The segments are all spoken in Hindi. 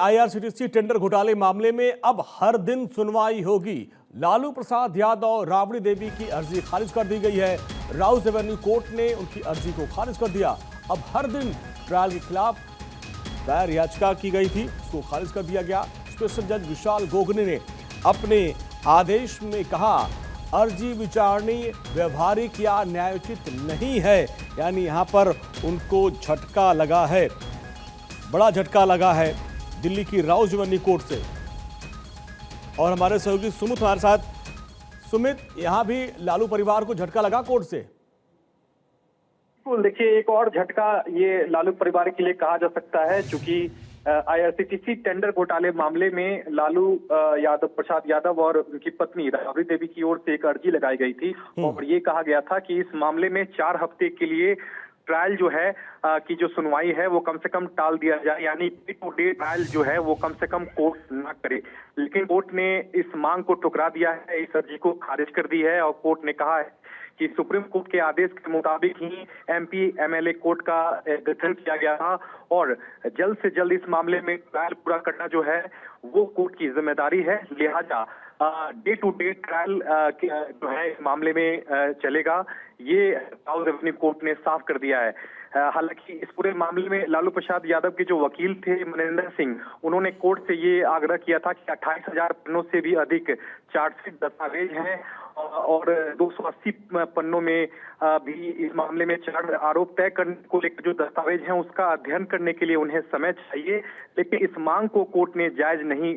आईआरसीटीसी टेंडर घोटाले मामले में अब हर दिन सुनवाई होगी। लालू प्रसाद यादव और राबड़ी देवी की अर्जी खारिज कर दी गई है। राउस एवेन्यू कोर्ट ने उनकी अर्जी को खारिज कर दिया। अब हर दिन ट्रायल के खिलाफ दायर याचिका की गई थी, उसको खारिज कर दिया गया। स्पेशल जज विशाल गोगने ने अपने आदेश में कहा, अर्जी विचारणीय, व्यवहारिक या न्यायोचित नहीं है। यानी यहां पर उनको झटका लगा है, बड़ा झटका लगा है दिल्ली की राउस एवेन्यू कोर्ट से। और हमारे सहयोगी सुमित हमारे साथ। सुमित, यहां भी लालू परिवार को झटका लगा कोर्ट से? देखिए, एक और झटका ये लालू परिवार के लिए कहा जा सकता है, क्योंकि आईआरसीटीसी टेंडर घोटाले मामले में लालू प्रसाद यादव और उनकी पत्नी राबड़ी देवी की ओर से एक अर्जी लगाई गई थी और ये कहा गया था कि इस मामले में 4 हफ्ते के लिए ट्रायल जो है की जो सुनवाई है वो कम से कम टाल दिया जाए, यानी डे टू डे ट्रायल जो है वो कम से कम कोर्ट ना करे। लेकिन कोर्ट ने इस मांग को ठुकरा दिया है, इस अर्जी को खारिज कर दी है और कोर्ट ने कहा है कि सुप्रीम कोर्ट के आदेश के मुताबिक ही एमपी एमएलए कोर्ट का गठन किया गया था और जल्द से जल्द इस मामले में ट्रायल पूरा करना जो है वो कोर्ट की जिम्मेदारी है। लिहाजा डे टू डे ट्रायल जो है इस मामले में चलेगा, ये राउस एवेन्यू कोर्ट ने साफ कर दिया है। हालांकि इस पूरे मामले में लालू प्रसाद यादव के जो वकील थे मनिंदर सिंह, उन्होंने कोर्ट से ये आग्रह किया था कि 28,000 पन्नों से भी अधिक चार्जशीट दस्तावेज हैं और 280 पन्नों में भी इस मामले में 4 आरोप तय करने को लेकर जो दस्तावेज हैं उसका अध्ययन करने के लिए उन्हें समय चाहिए। लेकिन इस मांग को कोर्ट ने जायज नहीं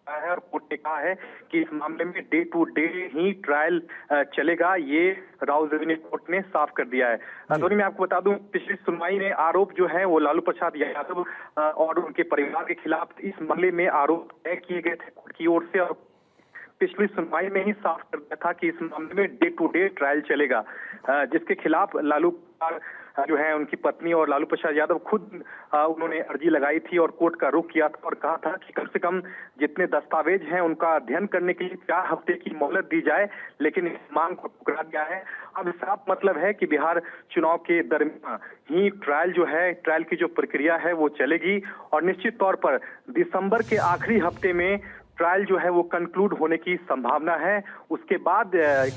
है और कोर्ट ने कहा है कि इस मामले में डे टू डे ही ट्रायल चलेगा, ये राउस एवेन्यू कोर्ट ने साफ कर दिया है। धोनी, मैं आपको बता दूं, पिछली सुनवाई में आरोप जो है वो लालू प्रसाद यादव और उनके परिवार के खिलाफ इस मामले में आरोप तय किए गए थे कोर्ट की ओर से और पिछली सुनवाई में ही साफ कर दिया था कि इस मामले में डे टू डे ट्रायल चलेगा, जिसके खिलाफ लालू जो है उनकी पत्नी और लालू प्रसाद यादव खुद उन्होंने अर्जी लगाई थी और कोर्ट का रुख किया था और कहा था कि कम से कम जितने दस्तावेज हैं उनका अध्ययन करने के लिए 4 हफ्ते की मोहलत दी जाए। लेकिन इस मांग को ठुकरा दिया है। अब साफ मतलब है कि बिहार चुनाव के दरमियान ही ट्रायल जो है, ट्रायल की जो प्रक्रिया है वो चलेगी और निश्चित तौर पर दिसंबर के आखिरी हफ्ते में ट्रायल जो है वो कंक्लूड होने की संभावना है। उसके बाद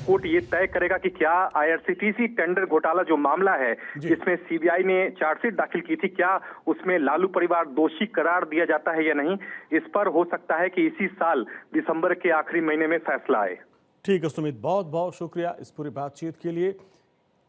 कोर्ट ये तय करेगा कि क्या आईआरसीटीसी टेंडर घोटाला जो मामला है जिसमें सीबीआई ने चार्जशीट दाखिल की थी, क्या उसमें लालू परिवार दोषी करार दिया जाता है या नहीं। इस पर हो सकता है कि इसी साल दिसंबर के आखिरी महीने में फैसला आए। ठीक है सुमित, बहुत बहुत शुक्रिया इस पूरी बातचीत के लिए।